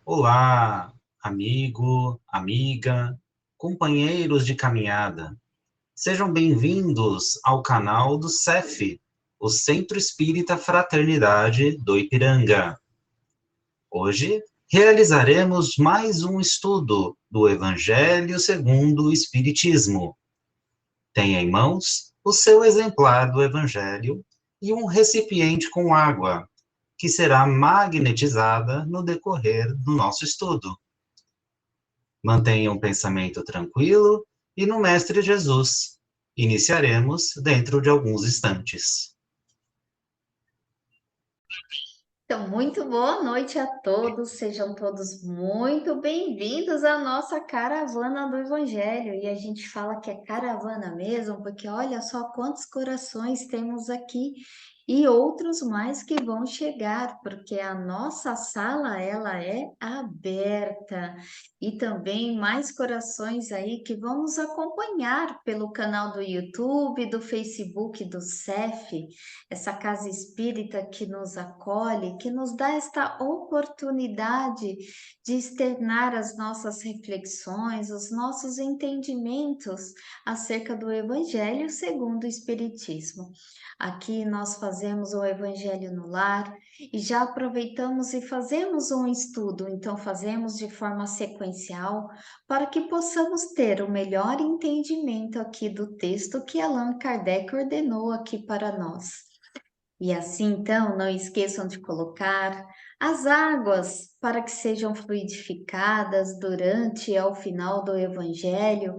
Olá, amigo, amiga, companheiros de caminhada. Sejam bem-vindos ao canal do CEF, o Centro Espírita Fraternidade do Ipiranga. Hoje realizaremos mais um estudo do Evangelho segundo o Espiritismo. Tenha em mãos o seu exemplar do Evangelho e um recipiente com água, que será magnetizada no decorrer do nosso estudo. Mantenha um pensamento tranquilo e no Mestre Jesus. Iniciaremos dentro de alguns instantes. Então, muito boa noite a todos, sejam todos muito bem-vindos à nossa caravana do Evangelho. E a gente fala que é caravana mesmo, porque olha só quantos corações temos aqui e outros mais que vão chegar, porque a nossa sala ela é aberta. E também mais corações aí que vão nos acompanhar pelo canal do YouTube, do Facebook do CEF, essa casa espírita que nos acolhe, que nos dá esta oportunidade de externar as nossas reflexões, os nossos entendimentos acerca do Evangelho segundo o Espiritismo. Aqui nós fazemos o Evangelho no lar e já aproveitamos e fazemos um estudo, então fazemos de forma sequencial para que possamos ter o melhor entendimento aqui do texto que Allan Kardec ordenou aqui para nós. E assim, então, não esqueçam de colocar as águas para que sejam fluidificadas durante e ao final do Evangelho,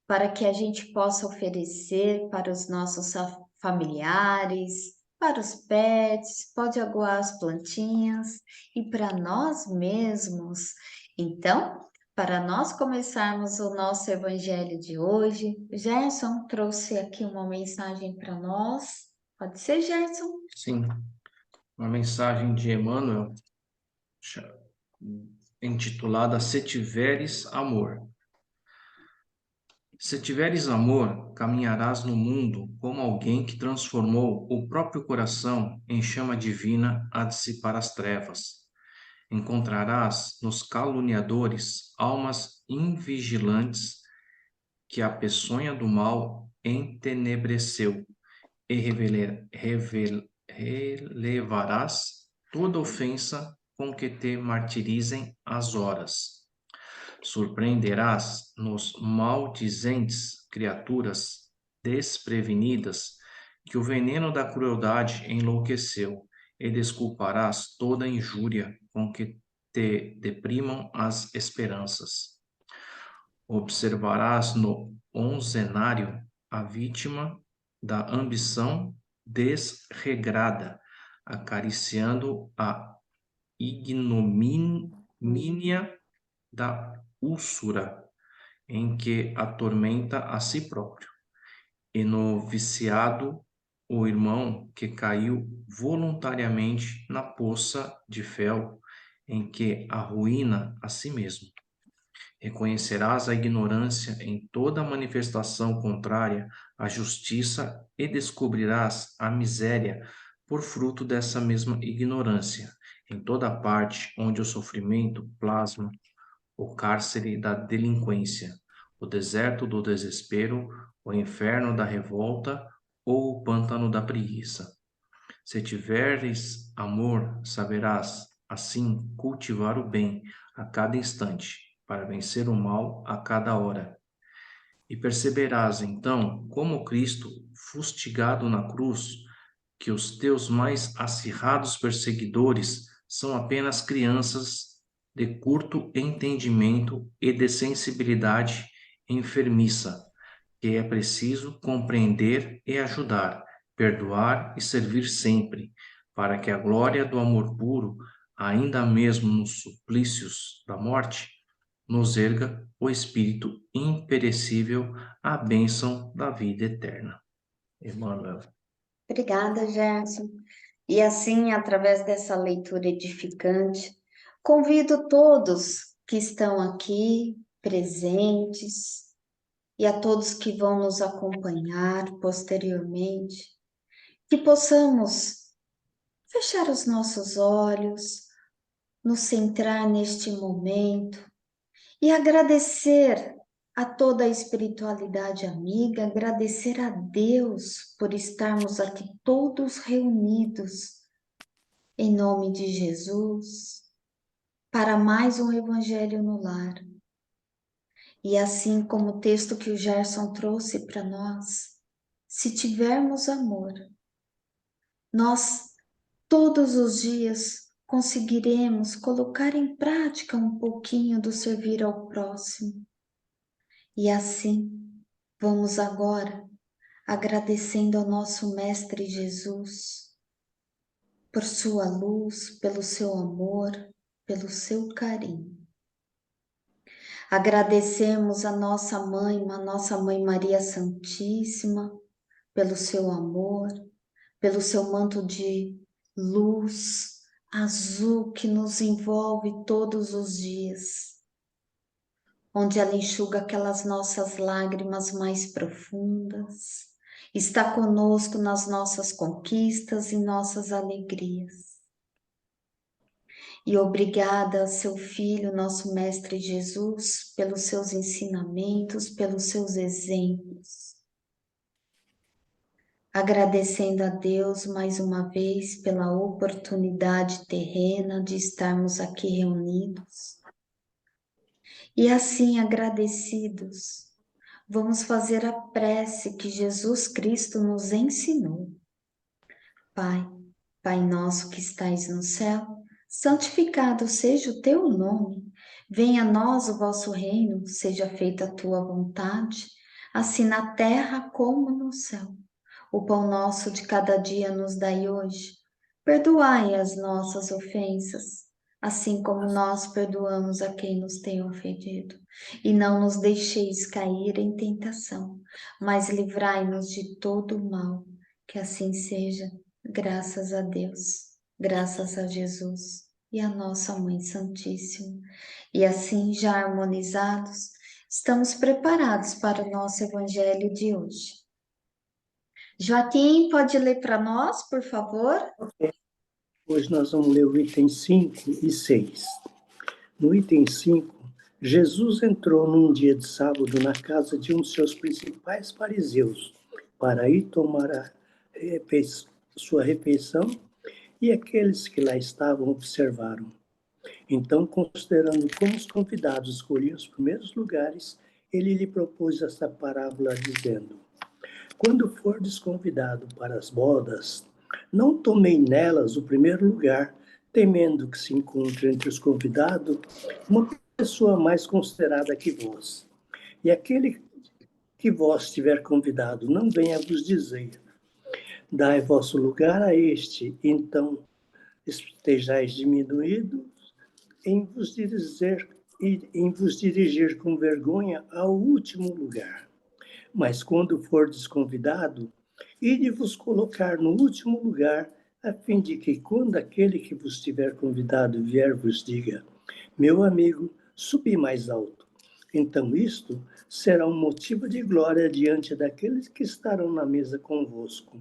para que a gente possa oferecer para os nossos familiares, para os pets, pode aguar as plantinhas e para nós mesmos. Então, para nós começarmos o nosso Evangelho de hoje, Gerson trouxe aqui uma mensagem para nós. Pode ser, Gerson? Sim, uma mensagem de Emmanuel intitulada Se Tiveres Amor. Se tiveres amor, caminharás no mundo como alguém que transformou o próprio coração em chama divina a dissipar as trevas. Encontrarás nos caluniadores almas invigilantes que a peçonha do mal entenebreceu e relevarás toda ofensa com que te martirizem as horas. Surpreenderás nos maldizentes criaturas desprevenidas que o veneno da crueldade enlouqueceu, e desculparás toda injúria com que te deprimam as esperanças. Observarás no onzenário a vítima da ambição desregrada, acariciando a ignomínia da úlcera em que atormenta a si próprio, e no viciado o irmão que caiu voluntariamente na poça de fel em que arruína a si mesmo. Reconhecerás a ignorância em toda manifestação contrária à justiça e descobrirás a miséria por fruto dessa mesma ignorância, em toda parte onde o sofrimento plasma o cárcere da delinquência, o deserto do desespero, o inferno da revolta ou o pântano da preguiça. Se tiveres amor, saberás, assim, cultivar o bem a cada instante, para vencer o mal a cada hora. E perceberás, então, como Cristo, fustigado na cruz, que os teus mais acirrados perseguidores são apenas crianças de curto entendimento e de sensibilidade enfermiça, que é preciso compreender e ajudar, perdoar e servir sempre, para que a glória do amor puro, ainda mesmo nos suplícios da morte, nos erga o espírito imperecível, a bênção da vida eterna. Emmanuel. Obrigada, Gerson. E assim, através dessa leitura edificante, convido todos que estão aqui presentes e a todos que vão nos acompanhar posteriormente, que possamos fechar os nossos olhos, nos centrar neste momento e agradecer a toda a espiritualidade amiga, agradecer a Deus por estarmos aqui todos reunidos em nome de Jesus para mais um Evangelho no Lar. E assim como o texto que o Gerson trouxe para nós, se tivermos amor, nós todos os dias conseguiremos colocar em prática um pouquinho do servir ao próximo. E assim, vamos agora agradecendo ao nosso Mestre Jesus por sua luz, pelo seu amor, pelo seu carinho. Agradecemos a nossa mãe Maria Santíssima, pelo seu amor, pelo seu manto de luz azul que nos envolve todos os dias, onde ela enxuga aquelas nossas lágrimas mais profundas, está conosco nas nossas conquistas e nossas alegrias. E obrigada, seu Filho, nosso Mestre Jesus, pelos seus ensinamentos, pelos seus exemplos. Agradecendo a Deus mais uma vez pela oportunidade terrena de estarmos aqui reunidos. E assim, agradecidos, vamos fazer a prece que Jesus Cristo nos ensinou. Pai nosso que estais no céu, santificado seja o teu nome. Venha a nós o vosso reino, seja feita a tua vontade, assim na terra como no céu. O pão nosso de cada dia nos dai hoje. Perdoai as nossas ofensas, assim como nós perdoamos a quem nos tem ofendido. E não nos deixeis cair em tentação, mas livrai-nos de todo o mal. Que assim seja, graças a Deus, graças a Jesus e a nossa Mãe Santíssima. E assim, já harmonizados, estamos preparados para o nosso Evangelho de hoje. Joaquim, pode ler para nós, por favor? Hoje nós vamos ler o item 5 e 6. No item 5, Jesus entrou num dia de sábado na casa de um de seus principais fariseus para ir tomar sua refeição, e aqueles que lá estavam observaram. Então, considerando como os convidados escolhiam os primeiros lugares, ele lhe propôs esta parábola, dizendo: quando fordes convidado para as bodas, não tomei nelas o primeiro lugar, temendo que se encontre entre os convidados uma pessoa mais considerada que vós. E aquele que vós tiver convidado não venha vos dizer: dai vosso lugar a este, então estejais diminuídos em vos dirigir com vergonha ao último lugar. Mas quando fordes convidado, ide vos colocar no último lugar, a fim de que, quando aquele que vos tiver convidado vier, vos diga: meu amigo, subi mais alto. Então isto será um motivo de glória diante daqueles que estarão na mesa convosco.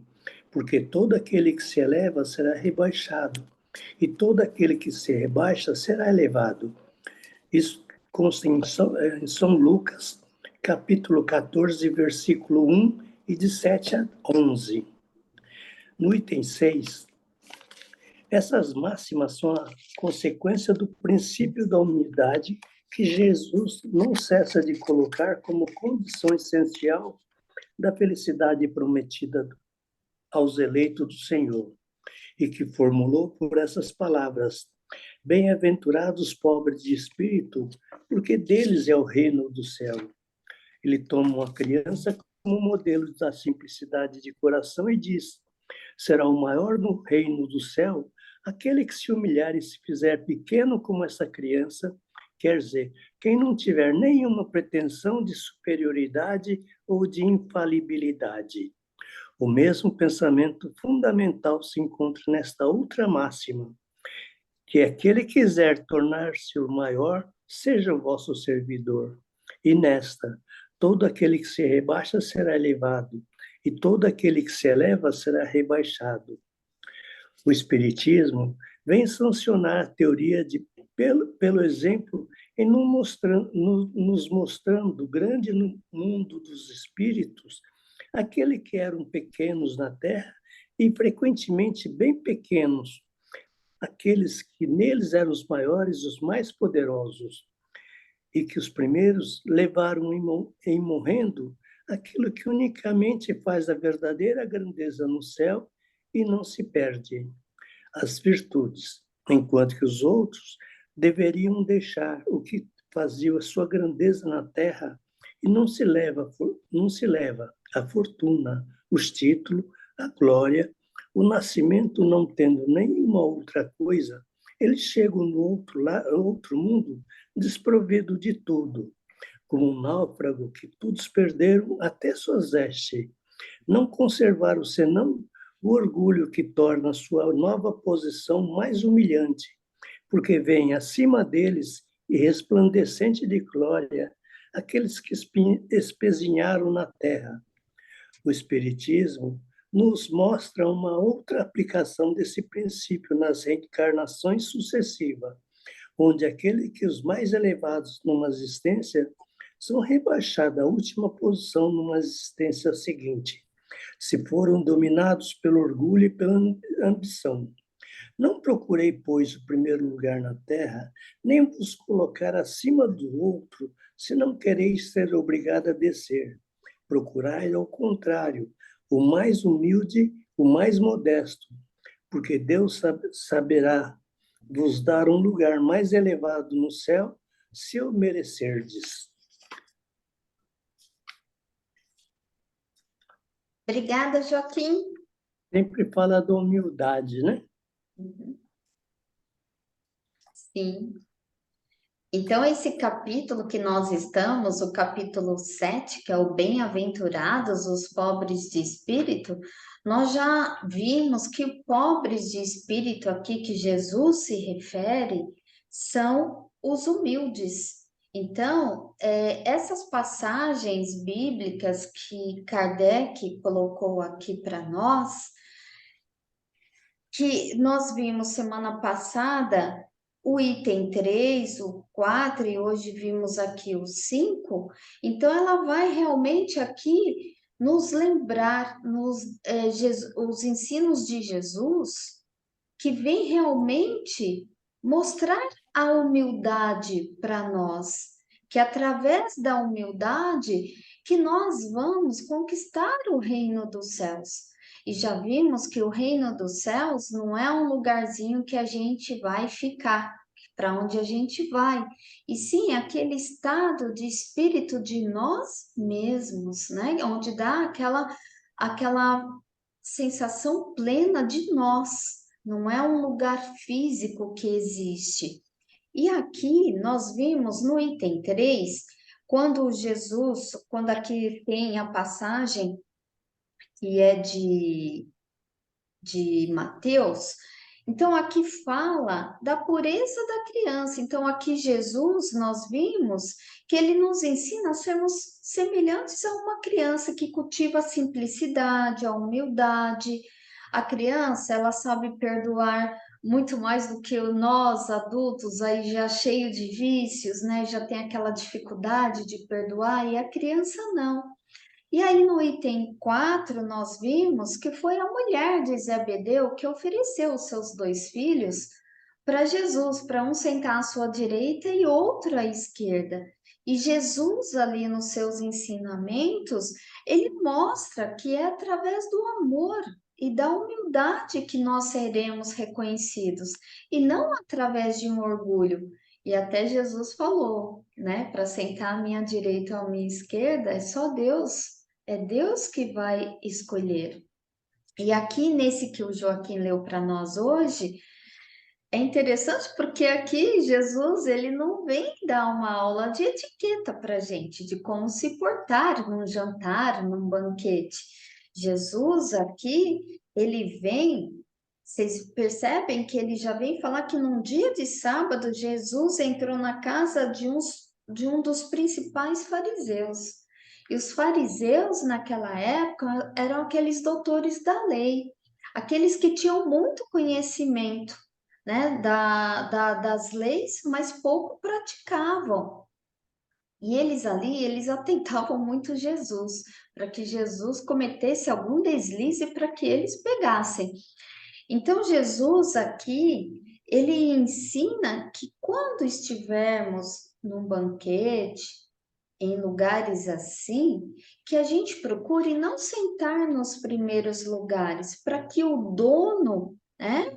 Porque todo aquele que se eleva será rebaixado, e todo aquele que se rebaixa será elevado. Isso consta em São Lucas, capítulo 14, versículo 1 e de 7 a 11. No item 6, essas máximas são a consequência do princípio da humildade que Jesus não cessa de colocar como condição essencial da felicidade prometida aos eleitos do Senhor, e que formulou por essas palavras: bem-aventurados os pobres de espírito, porque deles é o reino do céu. Ele toma uma criança como modelo da simplicidade de coração e diz: será o maior no reino do céu aquele que se humilhar e se fizer pequeno como essa criança, quer dizer, quem não tiver nenhuma pretensão de superioridade ou de infalibilidade. O mesmo pensamento fundamental se encontra nesta outra máxima, que aquele que quiser tornar-se o maior, seja o vosso servidor. E nesta, todo aquele que se rebaixa será elevado, e todo aquele que se eleva será rebaixado. O Espiritismo vem sancionar a teoria de pelo exemplo, em nos mostrando grande no mundo dos espíritos, aquele que eram pequenos na terra e frequentemente bem pequenos, aqueles que neles eram os maiores, os mais poderosos, e que os primeiros levaram em morrendo aquilo que unicamente faz a verdadeira grandeza no céu e não se perde, as virtudes, enquanto que os outros deveriam deixar o que fazia a sua grandeza na terra e não se leva a fortuna, os títulos, a glória, o nascimento não tendo nenhuma outra coisa, eles chegam no outro mundo desprovido de tudo, como um náufrago que todos perderam até suas vestes. Não conservaram senão o orgulho que torna sua nova posição mais humilhante, porque vem acima deles e resplandecente de glória aqueles que espezinharam na terra. O Espiritismo nos mostra uma outra aplicação desse princípio nas reencarnações sucessivas, onde aqueles que os mais elevados numa existência são rebaixados à última posição numa existência seguinte, se foram dominados pelo orgulho e pela ambição. Não procurei, pois, o primeiro lugar na terra, nem vos colocar acima do outro, se não quereis ser obrigado a descer. Procurai, ao contrário, o mais humilde, o mais modesto, porque Deus saberá vos dar um lugar mais elevado no céu, se o merecerdes. Obrigada, Joaquim. Sempre fala da humildade, né? Sim. Então, esse capítulo que nós estamos, o capítulo 7, que é o Bem-aventurados os pobres de espírito, nós já vimos que pobres de espírito aqui que Jesus se refere são os humildes. Então, essas passagens bíblicas que Kardec colocou aqui para nós, que nós vimos semana passada, o item 3, o 4, e hoje vimos aqui o 5, então ela vai realmente aqui nos lembrar os ensinos de Jesus, que vem realmente mostrar a humildade para nós, que através da humildade que nós vamos conquistar o reino dos céus. E já vimos que o reino dos céus não é um lugarzinho que a gente vai ficar, para onde a gente vai, e sim aquele estado de espírito de nós mesmos, né? Onde dá aquela sensação plena de nós, não é um lugar físico que existe. E aqui nós vimos no item 3, quando aqui tem a passagem que é de Mateus, então aqui fala da pureza da criança. Então aqui Jesus, nós vimos que ele nos ensina a sermos semelhantes a uma criança que cultiva a simplicidade, a humildade. A criança, ela sabe perdoar muito mais do que nós adultos, aí já cheio de vícios, né? Já tem aquela dificuldade de perdoar, e a criança não. E aí no item 4 nós vimos que foi a mulher de Zebedeu que ofereceu os seus 2 filhos para Jesus, para um sentar à sua direita e outro à esquerda. E Jesus ali nos seus ensinamentos, ele mostra que é através do amor e da humildade que nós seremos reconhecidos, e não através de um orgulho. E até Jesus falou, né, para sentar à minha direita ou à minha esquerda, é só Deus. É Deus que vai escolher. E aqui nesse que o Joaquim leu para nós hoje, é interessante porque aqui Jesus ele não vem dar uma aula de etiqueta para gente, de como se portar num jantar, num banquete. Jesus aqui, ele vem, vocês percebem que ele já vem falar que num dia de sábado, Jesus entrou na casa de um dos principais fariseus. E os fariseus, naquela época, eram aqueles doutores da lei, aqueles que tinham muito conhecimento, né, das leis, mas pouco praticavam. E eles ali, eles atentavam muito Jesus, para que Jesus cometesse algum deslize para que eles pegassem. Então, Jesus aqui, ele ensina que quando estivermos num banquete, em lugares assim, que a gente procure não sentar nos primeiros lugares, para que o dono, né,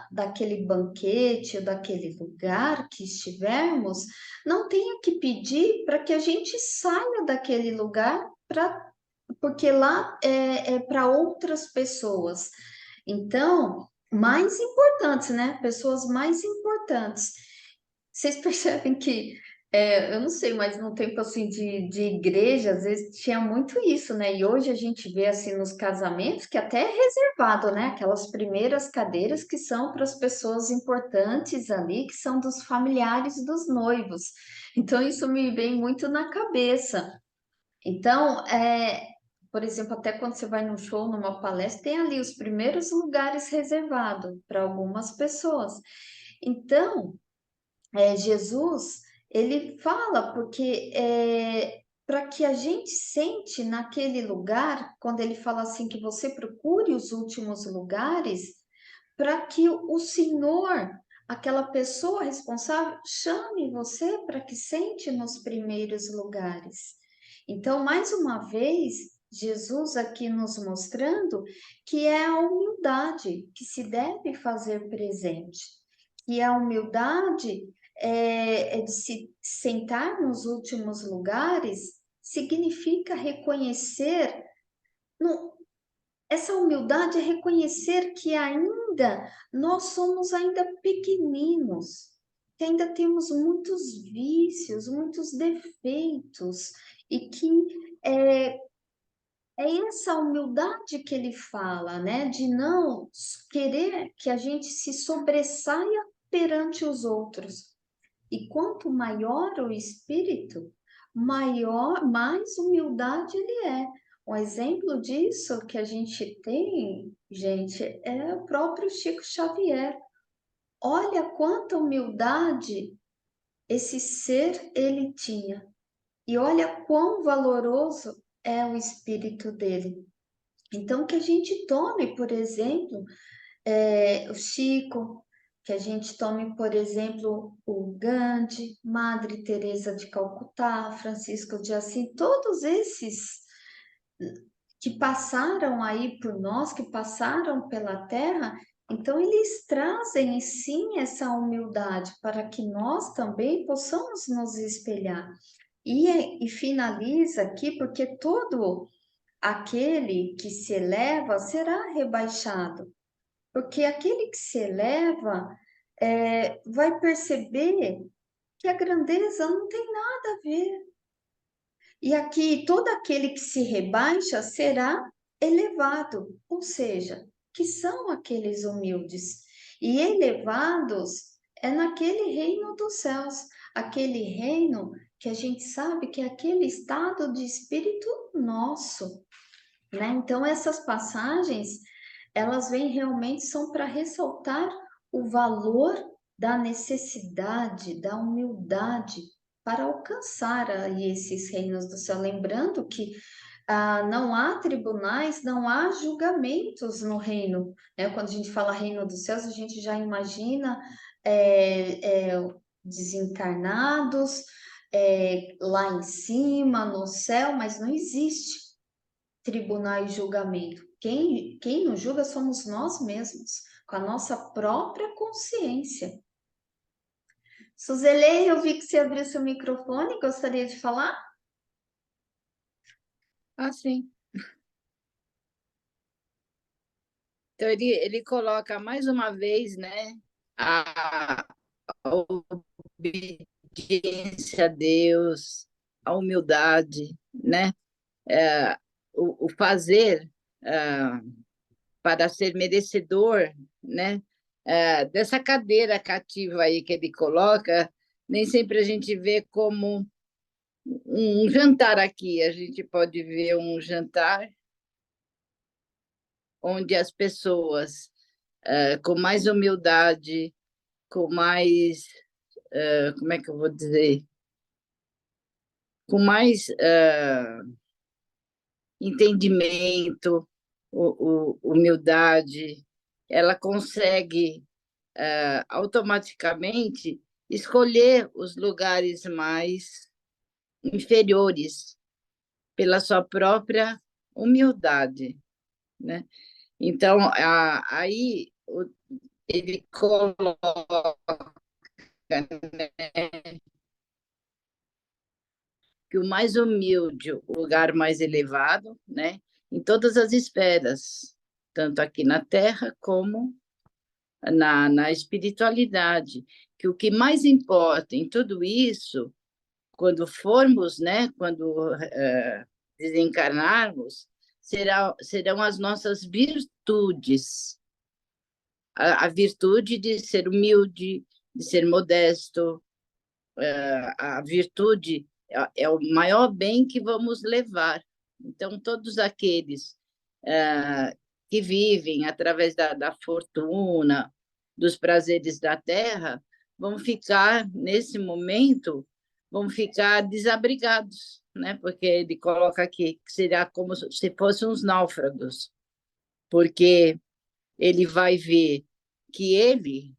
daquele banquete ou daquele lugar que estivermos, não tenha que pedir para que a gente saia daquele lugar, porque lá é para outras pessoas. Então, mais importantes, né? Pessoas mais importantes. Vocês percebem que, eu não sei, mas no tempo assim de igreja, às vezes tinha muito isso, né? E hoje a gente vê assim nos casamentos que até é reservado, né? Aquelas primeiras cadeiras que são para as pessoas importantes ali, que são dos familiares dos noivos. Então, isso me vem muito na cabeça. Então, por exemplo, até quando você vai num show, numa palestra, tem ali os primeiros lugares reservados para algumas pessoas. Então, Jesus, ele fala porque para que a gente sente naquele lugar, quando ele fala assim que você procure os últimos lugares, para que o Senhor, aquela pessoa responsável, chame você para que sente nos primeiros lugares. Então, mais uma vez, Jesus aqui nos mostrando que é a humildade que se deve fazer presente, que a humildade é de se sentar nos últimos lugares significa reconhecer essa humildade é reconhecer que ainda nós somos ainda pequeninos, que ainda temos muitos vícios, muitos defeitos, e que é, é essa humildade que ele fala, né? De não querer que a gente se sobressaia perante os outros. E quanto maior o espírito, mais humildade ele é. Um exemplo disso que a gente tem, gente, é o próprio Chico Xavier. Olha quanta humildade esse ser ele tinha. E olha quão valoroso é o espírito dele. Então, que a gente tome, por exemplo, o Chico, que a gente tome, por exemplo, o Gandhi, Madre Teresa de Calcutá, Francisco de Assis, todos esses que passaram aí por nós, que passaram pela Terra, então eles trazem sim essa humildade para que nós também possamos nos espelhar. E finaliza aqui, porque todo aquele que se eleva será rebaixado. Porque aquele que se eleva vai perceber que a grandeza não tem nada a ver. E aqui, todo aquele que se rebaixa será elevado, ou seja, que são aqueles humildes. E elevados é naquele reino dos céus, aquele reino que a gente sabe que é aquele estado de espírito nosso, né? Então, essas passagens, elas vêm realmente são para ressaltar o valor da necessidade, da humildade para alcançar aí esses reinos do céu. Lembrando que não há tribunais, não há julgamentos no reino, né? Quando a gente fala reino dos céus, a gente já imagina desencarnados lá em cima, no céu, mas não existe tribunal e julgamento. Quem nos julga somos nós mesmos, com a nossa própria consciência. Suzele, eu vi que você abriu seu microfone, gostaria de falar? Sim. Então, ele coloca mais uma vez, né, a obediência a Deus, a humildade, né, o fazer para ser merecedor, né, dessa cadeira cativa aí que ele coloca. Nem sempre a gente vê como um jantar aqui, a gente pode ver um jantar onde as pessoas com mais humildade, com mais, como é que eu vou dizer? Com mais entendimento, humildade, ela consegue automaticamente escolher os lugares mais inferiores pela sua própria humildade, né? Então, aí ele coloca, né, que o mais humilde, o lugar mais elevado, né, em todas as esferas, tanto aqui na Terra como na espiritualidade, que o que mais importa em tudo isso, quando formos, né, quando desencarnarmos, serão as nossas virtudes, a virtude de ser humilde, de ser modesto, a virtude é o maior bem que vamos levar. Então, todos aqueles que vivem através da fortuna, dos prazeres da terra, vão ficar, nesse momento, vão ficar desabrigados, né? Porque ele coloca aqui que será como se fossem uns náufragos, porque ele vai ver que ele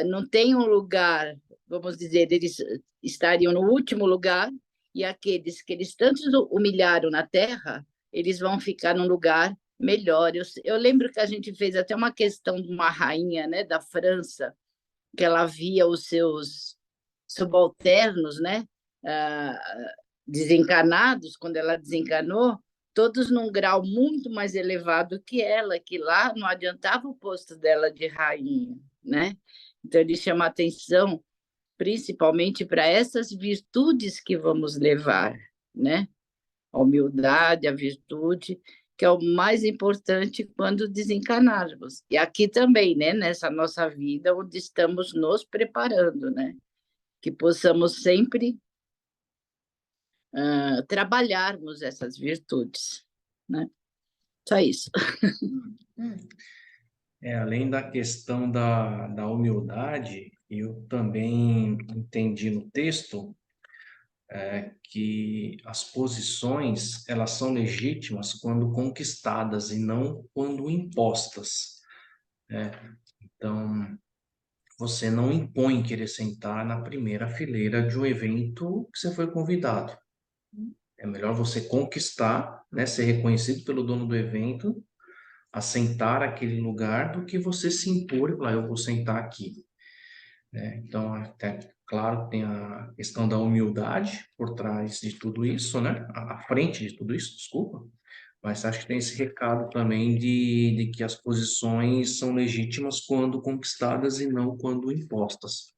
não tem um lugar, vamos dizer, eles estariam no último lugar, e aqueles que eles tanto humilharam na terra, eles vão ficar num lugar melhor. Eu lembro que a gente fez até uma questão de uma rainha, né, da França, que ela via os seus subalternos, né, desencarnados, quando ela desencarnou, todos num grau muito mais elevado que ela, que lá não adiantava o posto dela de rainha, né? Então, ele chama atenção principalmente para essas virtudes que vamos levar, né? A humildade, a virtude, que é o mais importante quando desencarnarmos. E aqui também, né? Nessa nossa vida, onde estamos nos preparando, né? Que possamos sempre trabalharmos essas virtudes, né? Só isso. Além da questão da humildade, eu também entendi no texto que as posições elas são legítimas quando conquistadas e não quando impostas, né? Então, você não impõe querer sentar na primeira fileira de um evento que você foi convidado. É melhor você conquistar, né, ser reconhecido pelo dono do evento, assentar aquele lugar, do que você se impor e falar, eu vou sentar aqui, né? Então, até, claro, tem a questão da humildade por trás de tudo isso, né? À frente de tudo isso, desculpa. Mas acho que tem esse recado também de que as posições são legítimas quando conquistadas e não quando impostas.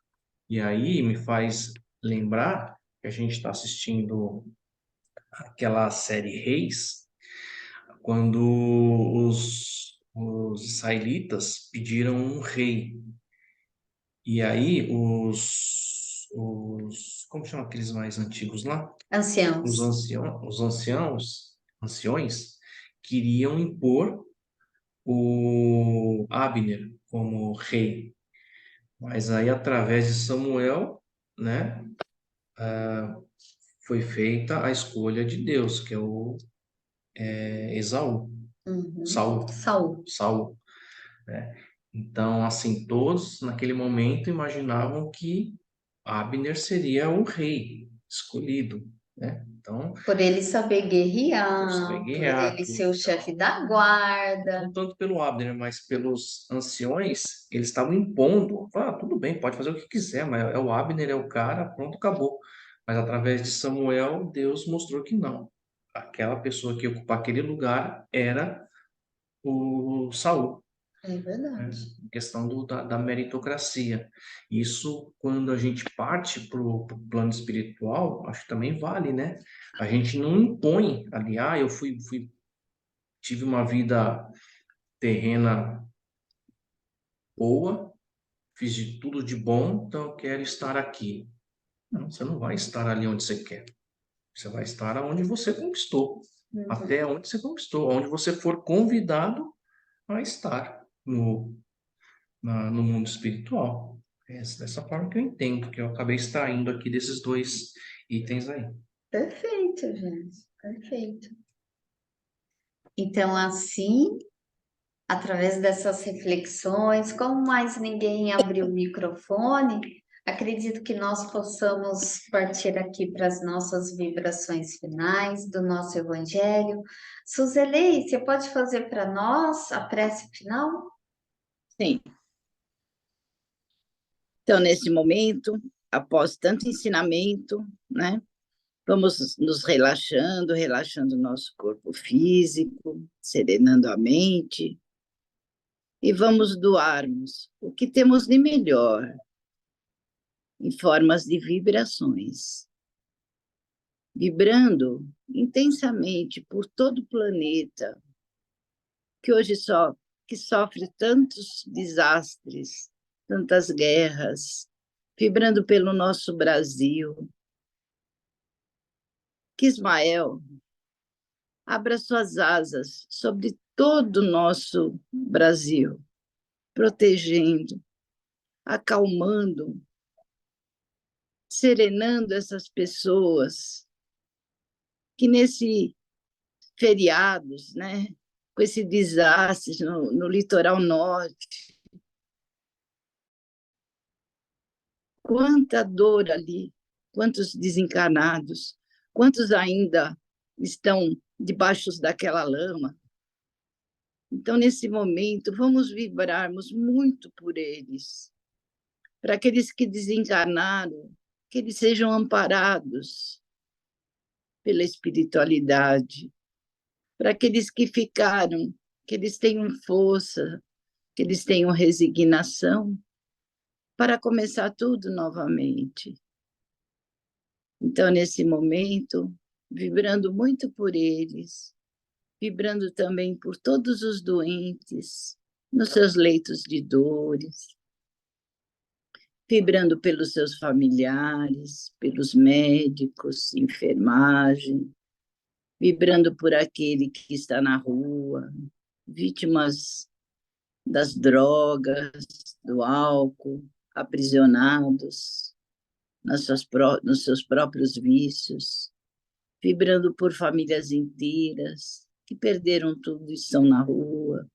E aí me faz lembrar que a gente está assistindo aquela série Reis, quando os israelitas pediram um rei. E aí como chama aqueles mais antigos lá? Anciãos. Anciões, queriam impor o Abner como rei. Mas aí, através de Samuel, né, foi feita a escolha de Deus, que é o Esaú, Saul. Saul, né? Então, assim, todos naquele momento imaginavam que Abner seria o rei escolhido, né? Então, Por ele saber guerrear, por ele tudo. ser o chefe da guarda. Não tanto pelo Abner, mas pelos anciões, eles estavam impondo. Tudo bem, pode fazer o que quiser, mas é o Abner, é o cara, pronto, acabou. Mas através de Samuel, Deus mostrou que não. Aquela pessoa que ia ocupar aquele lugar era o Saul. É verdade. Questão da meritocracia. Isso, quando a gente parte para o plano espiritual, acho que também vale, né? A gente não impõe ali, eu tive uma vida terrena boa, fiz de tudo de bom, então eu quero estar aqui. Não, você não vai estar ali onde você quer. Você vai estar onde você conquistou. até onde você conquistou, onde você for convidado a estar no mundo espiritual. É dessa forma que eu entendo, que eu acabei extraindo aqui desses dois itens aí. Perfeito, gente. Perfeito. Então, assim, através dessas reflexões, como mais ninguém abriu o microfone, acredito que nós possamos partir aqui para as nossas vibrações finais do nosso Evangelho. Suzeli, você pode fazer para nós a prece final? Sim. Então, nesse momento, após tanto ensinamento, né, vamos nos relaxando, relaxando o nosso corpo físico, serenando a mente, e vamos doarmos o que temos de melhor em formas de vibrações, vibrando intensamente por todo o planeta, que hoje que sofre tantos desastres, tantas guerras, vibrando pelo nosso Brasil. Que Ismael abra suas asas sobre todo o nosso Brasil, protegendo, acalmando, serenando essas pessoas que nesse feriados, né, com esse desastre no litoral norte, quanta dor ali, quantos desencarnados, quantos ainda estão debaixo daquela lama. Então, nesse momento, vamos vibrarmos muito por eles, para aqueles que desencarnaram, que eles sejam amparados pela espiritualidade, para aqueles que ficaram, que eles tenham força, que eles tenham resignação, para começar tudo novamente. Então, nesse momento, vibrando muito por eles, vibrando também por todos os doentes, nos seus leitos de dores, vibrando pelos seus familiares, pelos médicos, enfermagem, vibrando por aquele que está na rua, vítimas das drogas, do álcool, aprisionados nos seus próprios vícios, vibrando por famílias inteiras que perderam tudo e estão na rua,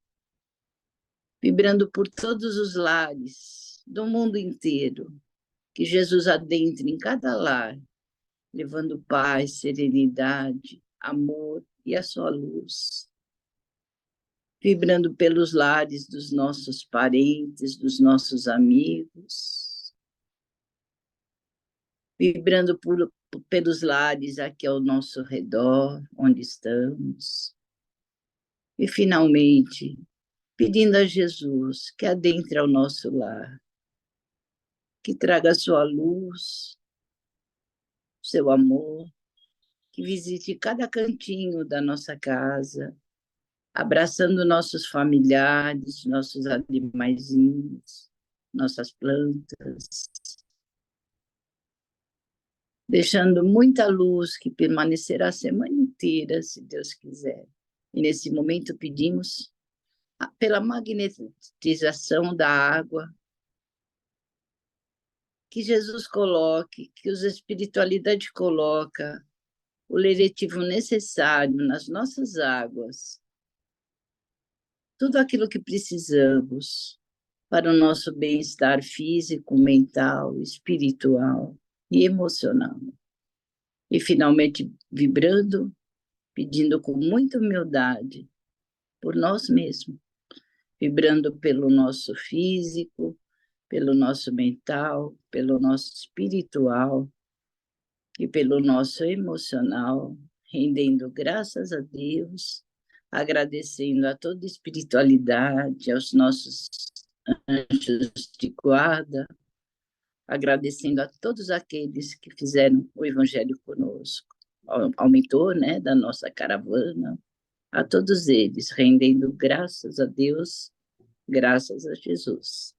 vibrando por todos os lares do mundo inteiro, que Jesus adentre em cada lar, levando paz, serenidade, amor e a sua luz. Vibrando pelos lares dos nossos parentes, dos nossos amigos, vibrando pelos lares aqui ao nosso redor, onde estamos. E, finalmente, pedindo a Jesus que adentre ao nosso lar, que traga a sua luz, seu amor, que visite cada cantinho da nossa casa, abraçando nossos familiares, nossos animaizinhos, nossas plantas, deixando muita luz que permanecerá a semana inteira, se Deus quiser. E nesse momento pedimos pela magnetização da água, que Jesus coloque, que a espiritualidade coloca o leretivo necessário nas nossas águas, tudo aquilo que precisamos para o nosso bem-estar físico, mental, espiritual e emocional. E, finalmente, vibrando, pedindo com muita humildade por nós mesmos, vibrando pelo nosso físico, pelo nosso mental, pelo nosso espiritual e pelo nosso emocional, rendendo graças a Deus, agradecendo a toda a espiritualidade, aos nossos anjos de guarda, agradecendo a todos aqueles que fizeram o Evangelho conosco, ao mentor, né, da nossa caravana, a todos eles, rendendo graças a Deus, graças a Jesus.